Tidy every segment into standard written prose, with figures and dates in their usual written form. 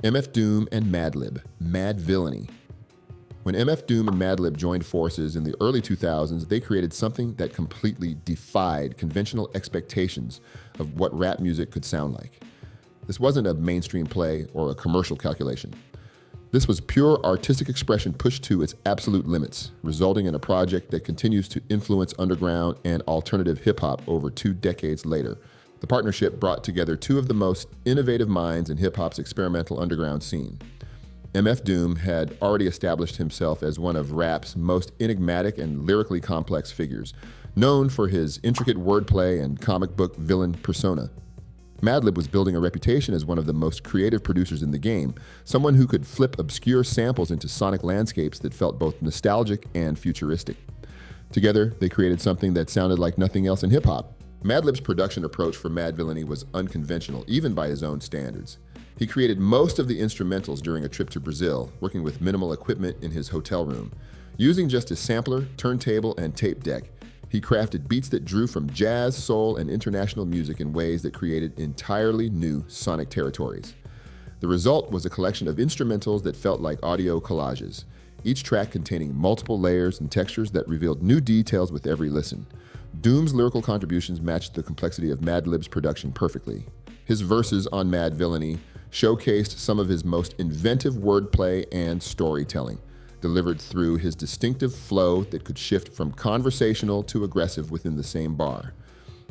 MF Doom and Madlib, Madvillainy. When MF Doom and Madlib joined forces in the early 2000s, they created something that completely defied conventional expectations of what rap music could sound like. This wasn't a mainstream play or a commercial calculation. This was pure artistic expression pushed to its absolute limits, resulting in a project that continues to influence underground and alternative hip-hop over 2 decades later. The partnership brought together 2 of the most innovative minds in hip-hop's experimental underground scene. MF Doom had already established himself as one of rap's most enigmatic and lyrically complex figures, known for his intricate wordplay and comic book villain persona. Madlib was building a reputation as one of the most creative producers in the game, someone who could flip obscure samples into sonic landscapes that felt both nostalgic and futuristic. Together, they created something that sounded like nothing else in hip-hop. Madlib's production approach for Madvillainy was unconventional, even by his own standards. He created most of the instrumentals during a trip to Brazil, working with minimal equipment in his hotel room. Using just a sampler, turntable, and tape deck, he crafted beats that drew from jazz, soul, and international music in ways that created entirely new sonic territories. The result was a collection of instrumentals that felt like audio collages, each track containing multiple layers and textures that revealed new details with every listen. Doom's lyrical contributions matched the complexity of Madlib's production perfectly. His verses on Madvillainy showcased some of his most inventive wordplay and storytelling, delivered through his distinctive flow that could shift from conversational to aggressive within the same bar.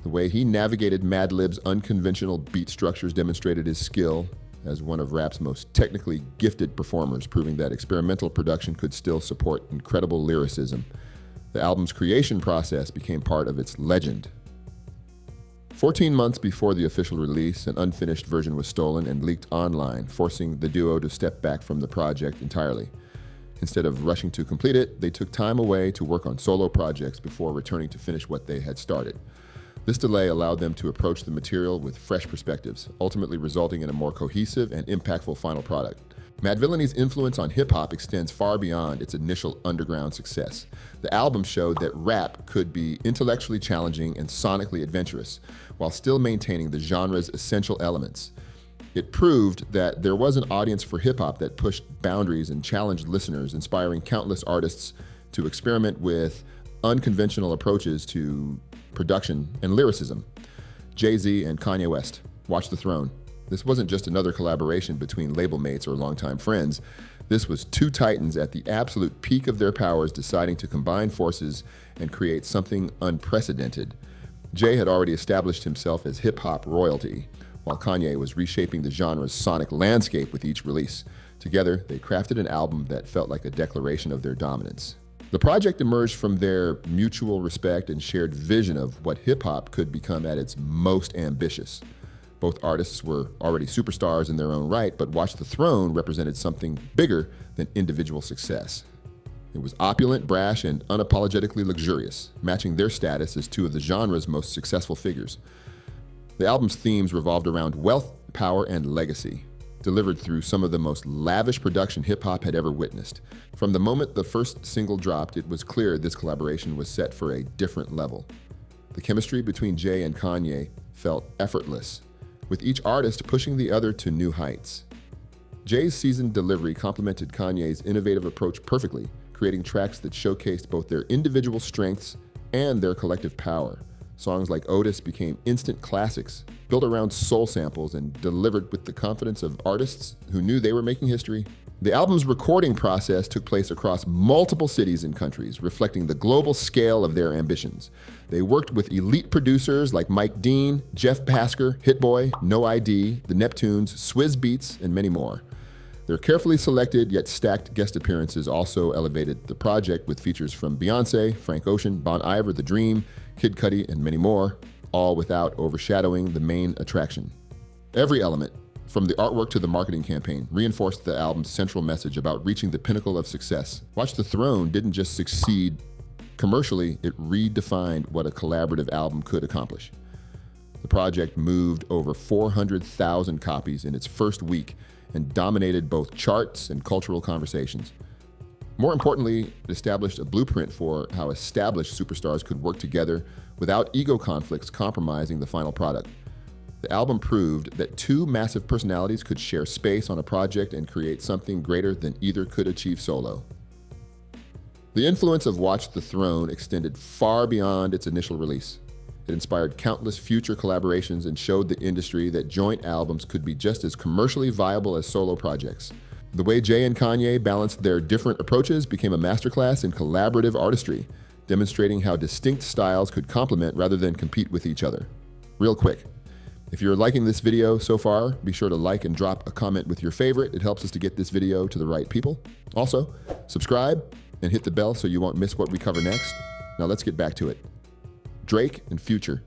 The way he navigated Madlib's unconventional beat structures demonstrated his skill as one of rap's most technically gifted performers, proving that experimental production could still support incredible lyricism. The album's creation process became part of its legend. 14 months before the official release, an unfinished version was stolen and leaked online, forcing the duo to step back from the project entirely. Instead of rushing to complete it, they took time away to work on solo projects before returning to finish what they had started. This delay allowed them to approach the material with fresh perspectives, ultimately resulting in a more cohesive and impactful final product. Madvillainy's influence on hip-hop extends far beyond its initial underground success. The album showed that rap could be intellectually challenging and sonically adventurous, while still maintaining the genre's essential elements. It proved that there was an audience for hip-hop that pushed boundaries and challenged listeners, inspiring countless artists to experiment with unconventional approaches to production and lyricism. Jay-Z and Kanye West, Watch the Throne. This wasn't just another collaboration between label mates or longtime friends. This was 2 titans at the absolute peak of their powers deciding to combine forces and create something unprecedented. Jay had already established himself as hip-hop royalty, while Kanye was reshaping the genre's sonic landscape with each release. Together, they crafted an album that felt like a declaration of their dominance. The project emerged from their mutual respect and shared vision of what hip-hop could become at its most ambitious. Both artists were already superstars in their own right, but Watch the Throne represented something bigger than individual success. It was opulent, brash, and unapologetically luxurious, matching their status as 2 of the genre's most successful figures. The album's themes revolved around wealth, power, and legacy, delivered through some of the most lavish production hip-hop had ever witnessed. From the moment the first single dropped, it was clear this collaboration was set for a different level. The chemistry between Jay and Kanye felt effortless, with each artist pushing the other to new heights. Jay's seasoned delivery complemented Kanye's innovative approach perfectly, creating tracks that showcased both their individual strengths and their collective power. Songs like Otis became instant classics, built around soul samples and delivered with the confidence of artists who knew they were making history. The album's recording process took place across multiple cities and countries, reflecting the global scale of their ambitions. They worked with elite producers like Mike Dean, Jeff Pasker, Hit Boy, No ID, The Neptunes, Swizz Beatz, and many more. Their carefully selected yet stacked guest appearances also elevated the project with features from Beyoncé, Frank Ocean, Bon Iver, The Dream, Kid Cudi, and many more, all without overshadowing the main attraction. Every element, from the artwork to the marketing campaign, reinforced the album's central message about reaching the pinnacle of success. Watch the Throne didn't just succeed commercially, it redefined what a collaborative album could accomplish. The project moved over 400,000 copies in its first week and dominated both charts and cultural conversations. More importantly, it established a blueprint for how established superstars could work together without ego conflicts compromising the final product. The album proved that two massive personalities could share space on a project and create something greater than either could achieve solo. The influence of Watch the Throne extended far beyond its initial release. It inspired countless future collaborations and showed the industry that joint albums could be just as commercially viable as solo projects. The way Jay and Kanye balanced their different approaches became a masterclass in collaborative artistry, demonstrating how distinct styles could complement rather than compete with each other. Real quick, if you're liking this video so far, be sure to like and drop a comment with your favorite. It helps us to get this video to the right people. Also, subscribe and hit the bell so you won't miss what we cover next. Now let's get back to it. Drake and Future.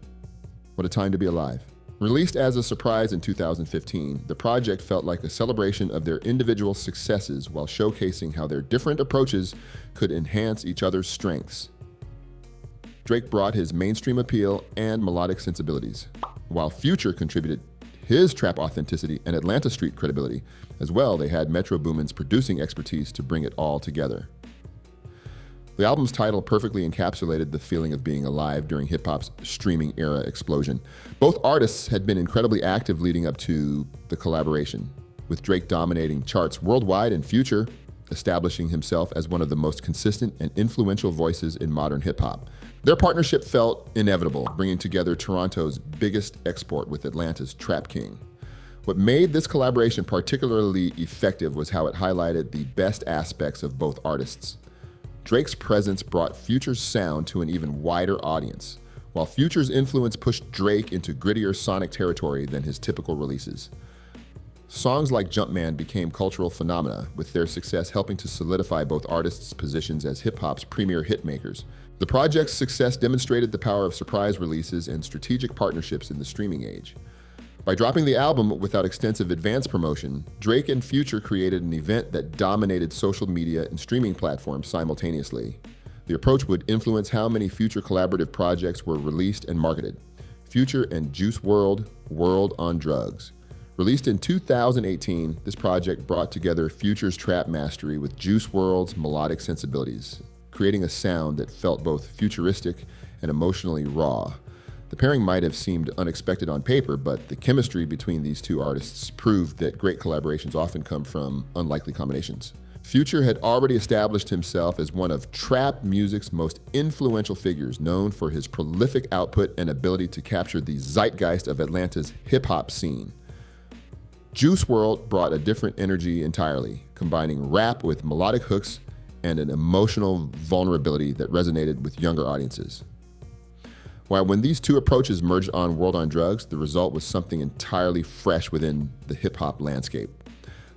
What a time to be alive. Released as a surprise in 2015, the project felt like a celebration of their individual successes while showcasing how their different approaches could enhance each other's strengths. Drake brought his mainstream appeal and melodic sensibilities, while Future contributed his trap authenticity and Atlanta street credibility. As well, they had Metro Boomin's producing expertise to bring it all together. The album's title perfectly encapsulated the feeling of being alive during hip-hop's streaming era explosion. Both artists had been incredibly active leading up to the collaboration, with Drake dominating charts worldwide and Future establishing himself as one of the most consistent and influential voices in modern hip-hop. Their partnership felt inevitable, bringing together Toronto's biggest export with Atlanta's Trap King. What made this collaboration particularly effective was how it highlighted the best aspects of both artists. Drake's presence brought Future's sound to an even wider audience, while Future's influence pushed Drake into grittier sonic territory than his typical releases. Songs like Jumpman became cultural phenomena, with their success helping to solidify both artists' positions as hip-hop's premier hitmakers. The project's success demonstrated the power of surprise releases and strategic partnerships in the streaming age. By dropping the album without extensive advance promotion, Drake and Future created an event that dominated social media and streaming platforms simultaneously. The approach would influence how many future collaborative projects were released and marketed. Future and Juice Wrld, Wrld on Drugs. Released in 2018, this project brought together Future's trap mastery with Juice Wrld's melodic sensibilities, creating a sound that felt both futuristic and emotionally raw. The pairing might have seemed unexpected on paper, but the chemistry between these two artists proved that great collaborations often come from unlikely combinations. Future had already established himself as one of trap music's most influential figures, known for his prolific output and ability to capture the zeitgeist of Atlanta's hip-hop scene. Juice Wrld brought a different energy entirely, combining rap with melodic hooks and an emotional vulnerability that resonated with younger audiences. While when these two approaches merged on Wrld on Drugs, the result was something entirely fresh within the hip-hop landscape.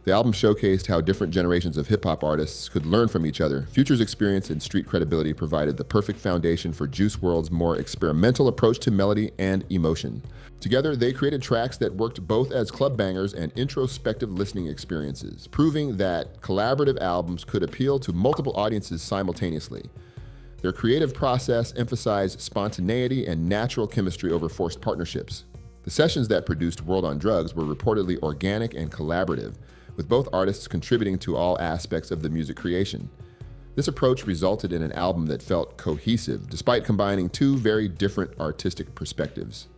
The album showcased how different generations of hip-hop artists could learn from each other. Future's experience and street credibility provided the perfect foundation for Juice Wrld's more experimental approach to melody and emotion. Together, they created tracks that worked both as club bangers and introspective listening experiences, proving that collaborative albums could appeal to multiple audiences simultaneously. Their creative process emphasized spontaneity and natural chemistry over forced partnerships. The sessions that produced Wrld on Drugs were reportedly organic and collaborative, with both artists contributing to all aspects of the music creation. This approach resulted in an album that felt cohesive, despite combining two very different artistic perspectives: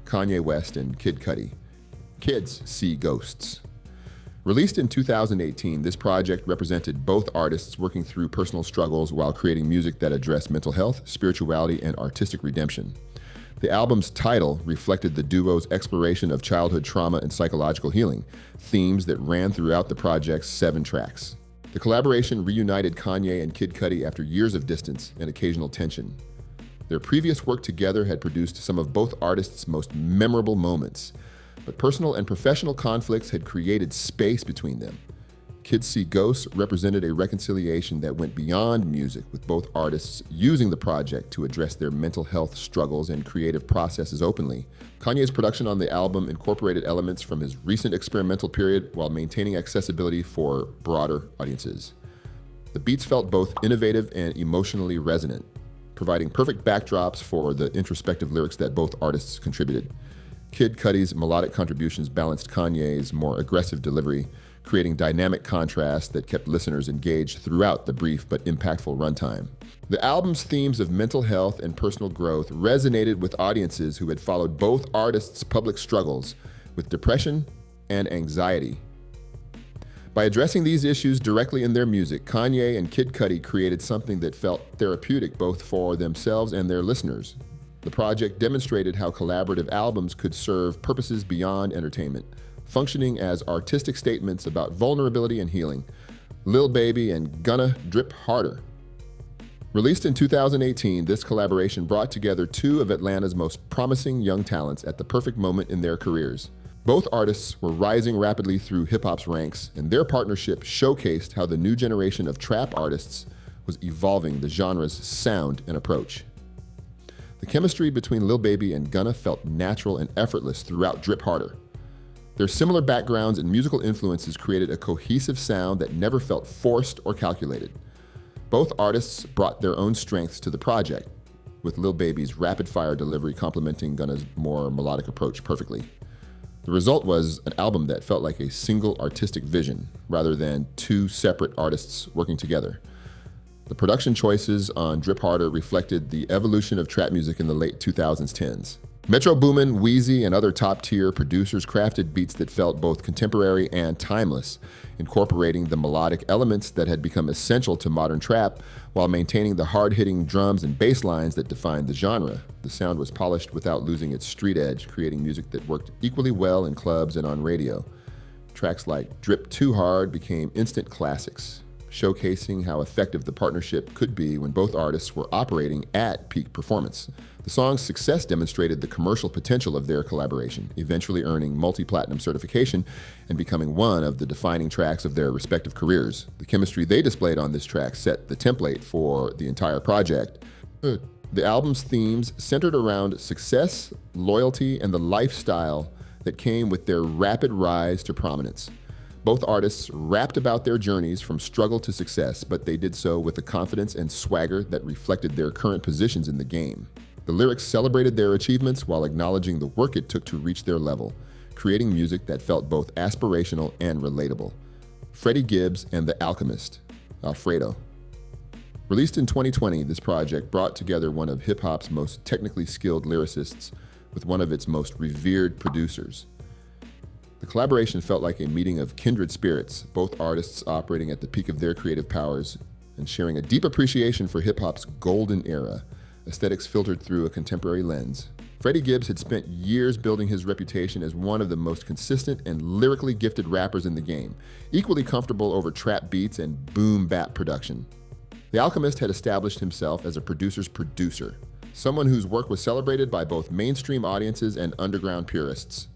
Kanye West and Kid Cudi. Kids see ghosts. Released in 2018, this project represented both artists working through personal struggles while creating music that addressed mental health, spirituality, and artistic redemption. The album's title reflected the duo's exploration of childhood trauma and psychological healing, themes that ran throughout the project's 7 tracks. The collaboration reunited Kanye and Kid Cudi after years of distance and occasional tension. Their previous work together had produced some of both artists' most memorable moments, but personal and professional conflicts had created space between them. Kids See Ghosts represented a reconciliation that went beyond music, with both artists using the project to address their mental health struggles and creative processes openly. Kanye's production on the album incorporated elements from his recent experimental period while maintaining accessibility for broader audiences. The beats felt both innovative and emotionally resonant, providing perfect backdrops for the introspective lyrics that both artists contributed. Kid Cudi's melodic contributions balanced Kanye's more aggressive delivery, creating dynamic contrasts that kept listeners engaged throughout the brief but impactful runtime. The album's themes of mental health and personal growth resonated with audiences who had followed both artists' public struggles with depression and anxiety. By addressing these issues directly in their music, Kanye and Kid Cudi created something that felt therapeutic both for themselves and their listeners. The project demonstrated how collaborative albums could serve purposes beyond entertainment, functioning as artistic statements about vulnerability and healing. Lil Baby and Gunna Drip Harder. Released in 2018, this collaboration brought together two of Atlanta's most promising young talents at the perfect moment in their careers. Both artists were rising rapidly through hip-hop's ranks, and their partnership showcased how the new generation of trap artists was evolving the genre's sound and approach. The chemistry between Lil Baby and Gunna felt natural and effortless throughout Drip Harder. Their similar backgrounds and musical influences created a cohesive sound that never felt forced or calculated. Both artists brought their own strengths to the project, with Lil Baby's rapid-fire delivery complementing Gunna's more melodic approach perfectly. The result was an album that felt like a single artistic vision, rather than two separate artists working together. The production choices on Drip Harder reflected the evolution of trap music in the late 2010s. Metro Boomin, Wheezy, and other top-tier producers crafted beats that felt both contemporary and timeless, incorporating the melodic elements that had become essential to modern trap while maintaining the hard-hitting drums and bass lines that defined the genre. The sound was polished without losing its street edge, creating music that worked equally well in clubs and on radio. Tracks like Drip Too Hard became instant classics, showcasing how effective the partnership could be when both artists were operating at peak performance. The song's success demonstrated the commercial potential of their collaboration, eventually earning multi-platinum certification and becoming one of the defining tracks of their respective careers. The chemistry they displayed on this track set the template for the entire project. The album's themes centered around success, loyalty, and the lifestyle that came with their rapid rise to prominence. Both artists rapped about their journeys from struggle to success, but they did so with a confidence and swagger that reflected their current positions in the game. The lyrics celebrated their achievements while acknowledging the work it took to reach their level, creating music that felt both aspirational and relatable. Freddie Gibbs and The Alchemist, Alfredo. Released in 2020, this project brought together one of hip-hop's most technically skilled lyricists with one of its most revered producers. The collaboration felt like a meeting of kindred spirits, both artists operating at the peak of their creative powers and sharing a deep appreciation for hip-hop's golden era, aesthetics filtered through a contemporary lens. Freddie Gibbs had spent years building his reputation as one of the most consistent and lyrically gifted rappers in the game, equally comfortable over trap beats and boom-bap production. The Alchemist had established himself as a producer's producer, someone whose work was celebrated by both mainstream audiences and underground purists.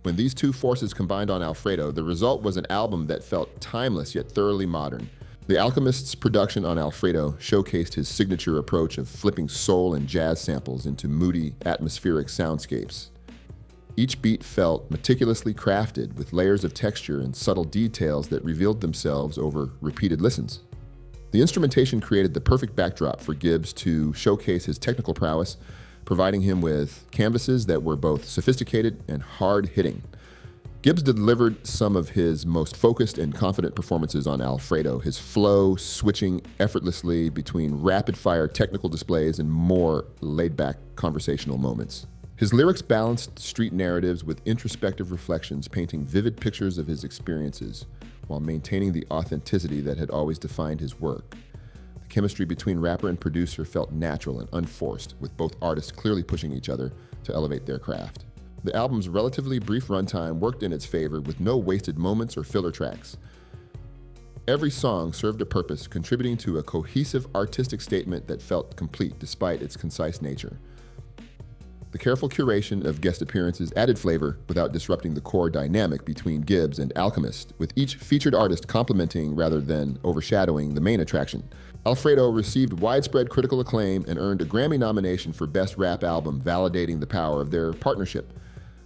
When these two forces combined on Alfredo, the result was an album that felt timeless yet thoroughly modern. The Alchemist's production on Alfredo showcased his signature approach of flipping soul and jazz samples into moody, atmospheric soundscapes. Each beat felt meticulously crafted with layers of texture and subtle details that revealed themselves over repeated listens. The instrumentation created the perfect backdrop for Gibbs to showcase his technical prowess, providing him with canvases that were both sophisticated and hard-hitting. Gibbs delivered some of his most focused and confident performances on Alfredo, his flow switching effortlessly between rapid-fire technical displays and more laid-back conversational moments. His lyrics balanced street narratives with introspective reflections, painting vivid pictures of his experiences while maintaining the authenticity that had always defined his work. The chemistry between rapper and producer felt natural and unforced, with both artists clearly pushing each other to elevate their craft. The album's relatively brief runtime worked in its favor with no wasted moments or filler tracks. Every song served a purpose, contributing to a cohesive artistic statement that felt complete despite its concise nature. The careful curation of guest appearances added flavor without disrupting the core dynamic between Gibbs and Alchemist, with each featured artist complementing rather than overshadowing the main attraction. Alfredo received widespread critical acclaim and earned a Grammy nomination for Best Rap Album, validating the power of their partnership.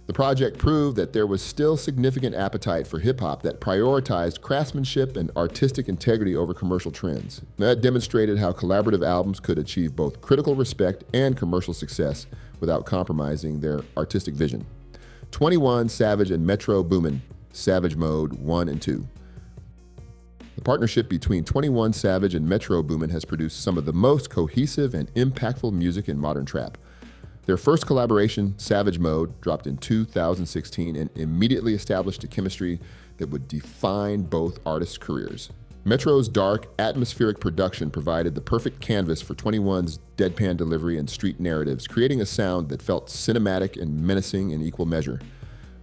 The project proved that there was still significant appetite for hip-hop that prioritized craftsmanship and artistic integrity over commercial trends. That demonstrated how collaborative albums could achieve both critical respect and commercial success without compromising their artistic vision. 21 Savage and Metro Boomin, Savage Mode 1 and 2. partnership between 21 Savage and Metro Boomin has produced some of the most cohesive and impactful music in modern trap. Their first collaboration, Savage Mode, dropped in 2016 and immediately established a chemistry that would define both artists' careers. Metro's dark, atmospheric production provided the perfect canvas for 21's deadpan delivery and street narratives, creating a sound that felt cinematic and menacing in equal measure.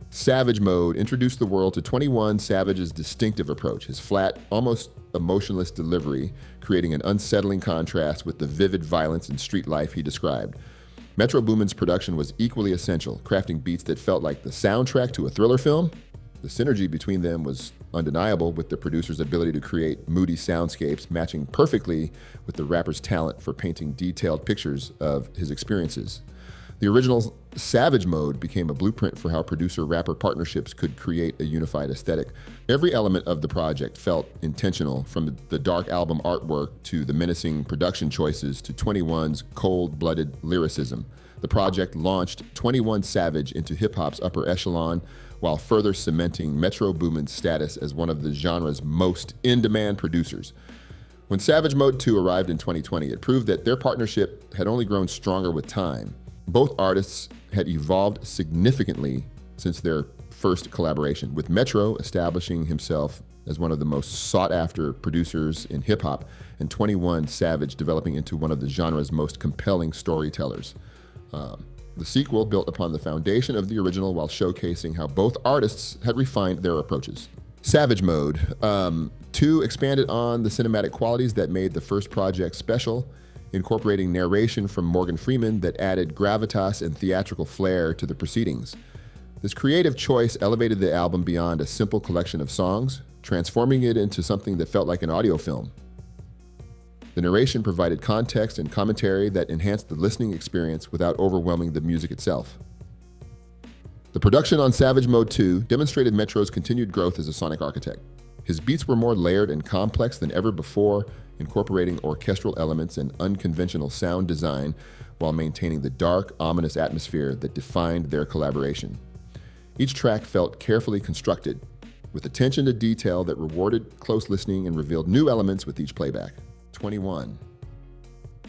Savage Mode introduced the world to 21 Savage's distinctive approach, his flat, almost emotionless delivery, creating an unsettling contrast with the vivid violence and street life he described. Metro Boomin's production was equally essential, crafting beats that felt like the soundtrack to a thriller film. The synergy between them was undeniable, with the producer's ability to create moody soundscapes matching perfectly with the rapper's talent for painting detailed pictures of his experiences. The original Savage Mode became a blueprint for how producer-rapper partnerships could create a unified aesthetic. Every element of the project felt intentional, from the dark album artwork to the menacing production choices to 21's cold-blooded lyricism. The project launched 21 Savage into hip-hop's upper echelon while further cementing Metro Boomin's status as one of the genre's most in-demand producers. When Savage Mode 2 arrived in 2020, it proved that their partnership had only grown stronger with time. Both artists had evolved significantly since their first collaboration, with Metro establishing himself as one of the most sought-after producers in hip-hop, and 21 Savage developing into one of the genre's most compelling storytellers. The sequel built upon the foundation of the original while showcasing how both artists had refined their approaches. Savage Mode 2 expanded on the cinematic qualities that made the first project special, incorporating narration from Morgan Freeman that added gravitas and theatrical flair to the proceedings. This creative choice elevated the album beyond a simple collection of songs, transforming it into something that felt like an audio film. The narration provided context and commentary that enhanced the listening experience without overwhelming the music itself. The production on Savage Mode 2 demonstrated Metro's continued growth as a sonic architect. His beats were more layered and complex than ever before, incorporating orchestral elements and unconventional sound design while maintaining the dark, ominous atmosphere that defined their collaboration. Each track felt carefully constructed, with attention to detail that rewarded close listening and revealed new elements with each playback. 21.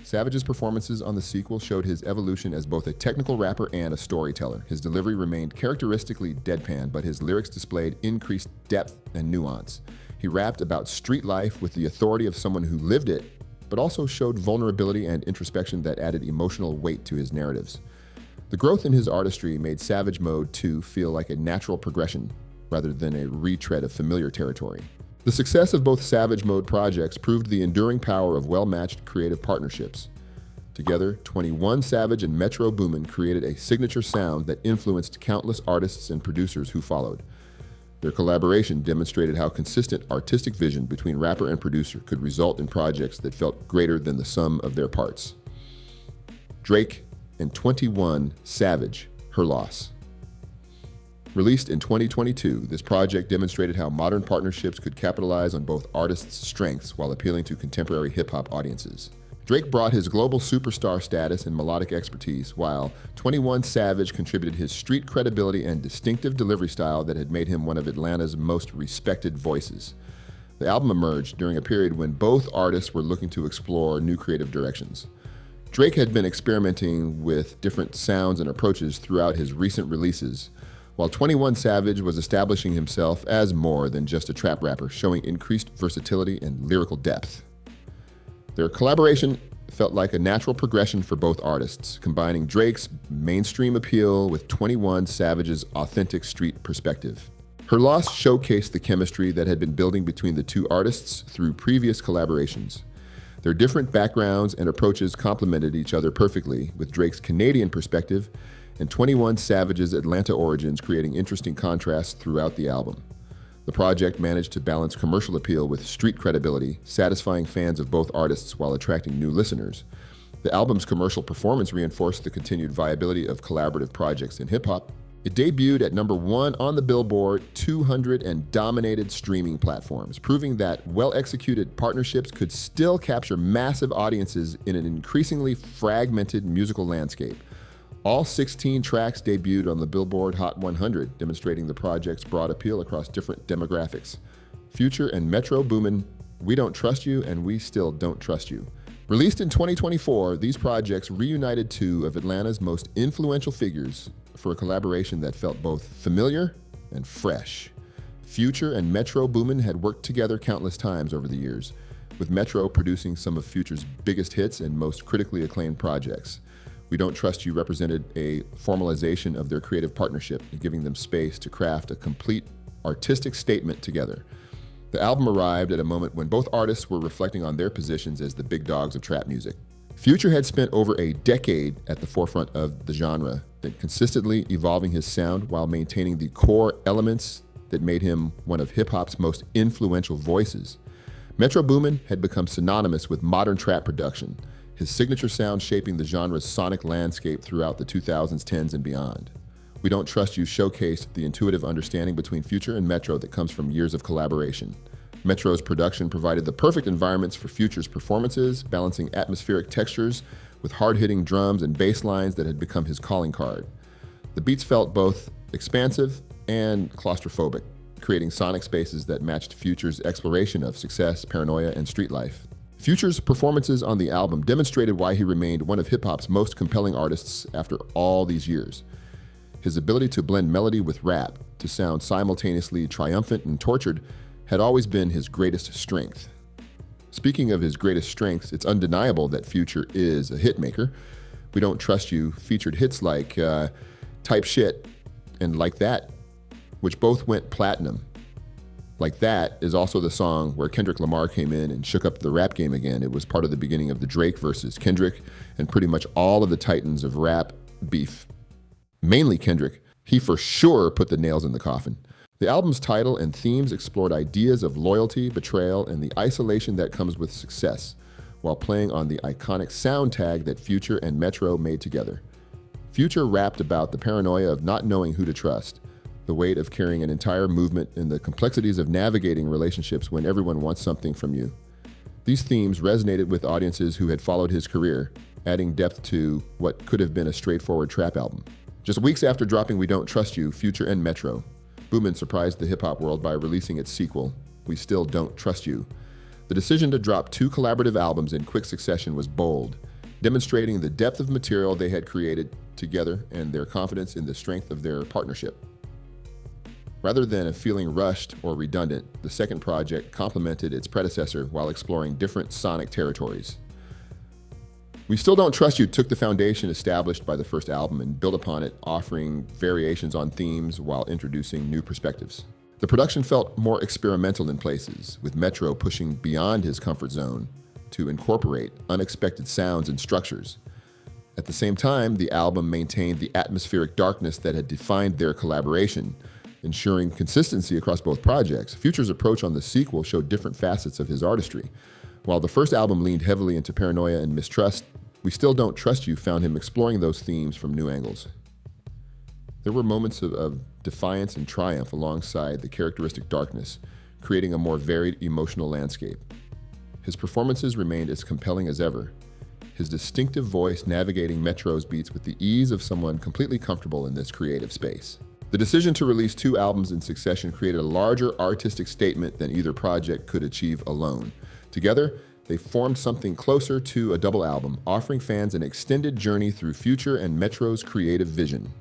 Savage's performances on the sequel showed his evolution as both a technical rapper and a storyteller. His delivery remained characteristically deadpan, but his lyrics displayed increased depth and nuance. He rapped about street life with the authority of someone who lived it, but also showed vulnerability and introspection that added emotional weight to his narratives. The growth in his artistry made Savage Mode 2 feel like a natural progression rather than a retread of familiar territory. The success of both Savage Mode projects proved the enduring power of well-matched creative partnerships. Together, 21 Savage and Metro Boomin created a signature sound that influenced countless artists and producers who followed. Their collaboration demonstrated how consistent artistic vision between rapper and producer could result in projects that felt greater than the sum of their parts. Drake and 21 Savage, Her Loss. Released in 2022, this project demonstrated how modern partnerships could capitalize on both artists' strengths while appealing to contemporary hip-hop audiences. Drake brought his global superstar status and melodic expertise, while 21 Savage contributed his street credibility and distinctive delivery style that had made him one of Atlanta's most respected voices. The album emerged during a period when both artists were looking to explore new creative directions. Drake had been experimenting with different sounds and approaches throughout his recent releases, while 21 Savage was establishing himself as more than just a trap rapper, showing increased versatility and lyrical depth. Their collaboration felt like a natural progression for both artists, combining Drake's mainstream appeal with 21 Savage's authentic street perspective. Her Loss showcased the chemistry that had been building between the two artists through previous collaborations. Their different backgrounds and approaches complemented each other perfectly, with Drake's Canadian perspective and 21 Savage's Atlanta origins creating interesting contrasts throughout the album. The project managed to balance commercial appeal with street credibility, satisfying fans of both artists while attracting new listeners. The album's commercial performance reinforced the continued viability of collaborative projects in hip-hop. It debuted at #1 on the Billboard 200 and dominated streaming platforms, proving that well-executed partnerships could still capture massive audiences in an increasingly fragmented musical landscape. All 16 tracks debuted on the Billboard Hot 100, demonstrating the project's broad appeal across different demographics. Future and Metro Boomin We Don't Trust You, and We Still Don't Trust You. Released in 2024, these projects reunited two of Atlanta's most influential figures for a collaboration that felt both familiar and fresh. Future and Metro Boomin had worked together countless times over the years, with Metro producing some of Future's biggest hits and most critically acclaimed projects. We Don't Trust You represented a formalization of their creative partnership, giving them space to craft a complete artistic statement together. The album arrived at a moment when both artists were reflecting on their positions as the big dogs of trap music. Future had spent over a decade at the forefront of the genre, consistently evolving his sound while maintaining the core elements that made him one of hip-hop's most influential voices. Metro Boomin had become synonymous with modern trap production, his signature sound shaping the genre's sonic landscape throughout the 2000s, 10s, and beyond. We Don't Trust You showcased the intuitive understanding between Future and Metro that comes from years of collaboration. Metro's production provided the perfect environments for Future's performances, balancing atmospheric textures with hard-hitting drums and bass lines that had become his calling card. The beats felt both expansive and claustrophobic, creating sonic spaces that matched Future's exploration of success, paranoia, and street life. Future's performances on the album demonstrated why he remained one of hip-hop's most compelling artists after all these years. His ability to blend melody with rap, to sound simultaneously triumphant and tortured, had always been his greatest strength. Speaking of his greatest strengths, it's undeniable that Future is a hitmaker. We Don't Trust You featured hits like Type Shit and Like That, which both went platinum. Like That is also the song where Kendrick Lamar came in and shook up the rap game again. It was part of the beginning of the Drake versus Kendrick and pretty much all of the titans of rap beef. Mainly Kendrick. He for sure put the nails in the coffin. The album's title and themes explored ideas of loyalty, betrayal, and the isolation that comes with success, while playing on the iconic sound tag that Future and Metro made together. Future rapped about the paranoia of not knowing who to trust, the weight of carrying an entire movement, and the complexities of navigating relationships when everyone wants something from you. These themes resonated with audiences who had followed his career, adding depth to what could have been a straightforward trap album. Just weeks after dropping We Don't Trust You, Future and Metro, Boomin surprised the hip-hop world by releasing its sequel, We Still Don't Trust You. The decision to drop two collaborative albums in quick succession was bold, demonstrating the depth of material they had created together and their confidence in the strength of their partnership. Rather than feeling rushed or redundant, the second project complemented its predecessor while exploring different sonic territories. We Still Don't Trust You took the foundation established by the first album and built upon it, offering variations on themes while introducing new perspectives. The production felt more experimental in places, with Metro pushing beyond his comfort zone to incorporate unexpected sounds and structures. At the same time, the album maintained the atmospheric darkness that had defined their collaboration, ensuring consistency across both projects. Future's approach on the sequel showed different facets of his artistry. While the first album leaned heavily into paranoia and mistrust, We Still Don't Trust You found him exploring those themes from new angles. There were moments of defiance and triumph alongside the characteristic darkness, creating a more varied emotional landscape. His performances remained as compelling as ever, his distinctive voice navigating Metro's beats with the ease of someone completely comfortable in this creative space. The decision to release two albums in succession created a larger artistic statement than either project could achieve alone. Together, they formed something closer to a double album, offering fans an extended journey through Future and Metro's creative vision.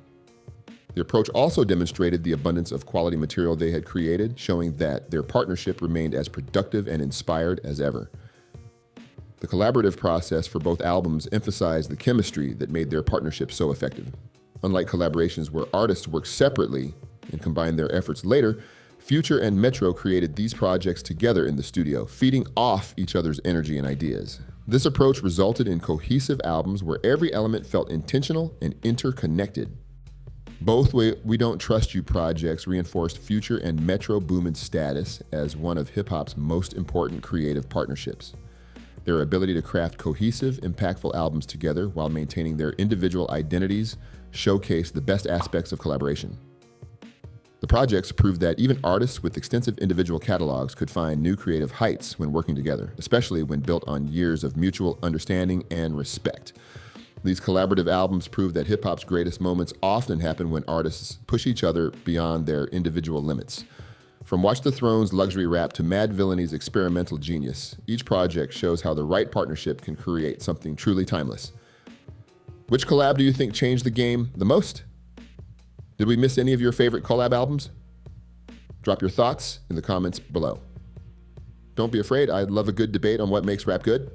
The approach also demonstrated the abundance of quality material they had created, showing that their partnership remained as productive and inspired as ever. The collaborative process for both albums emphasized the chemistry that made their partnership so effective. Unlike collaborations where artists work separately and combine their efforts later, Future and Metro created these projects together in the studio, feeding off each other's energy and ideas. This approach resulted in cohesive albums where every element felt intentional and interconnected. Both We Don't Trust You projects reinforced Future and Metro Boomin's status as one of hip-hop's most important creative partnerships. Their ability to craft cohesive, impactful albums together while maintaining their individual identities showcased the best aspects of collaboration. The projects proved that even artists with extensive individual catalogs could find new creative heights when working together, especially when built on years of mutual understanding and respect. These collaborative albums prove that hip-hop's greatest moments often happen when artists push each other beyond their individual limits. From Watch the Throne's luxury rap to Madvillain's experimental genius, each project shows how the right partnership can create something truly timeless. Which collab do you think changed the game the most? Did we miss any of your favorite collab albums? Drop your thoughts in the comments below. Don't be afraid, I'd love a good debate on what makes rap good.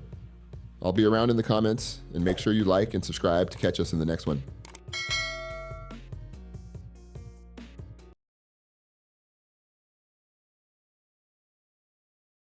I'll be around in the comments, and make sure you like and subscribe to catch us in the next one.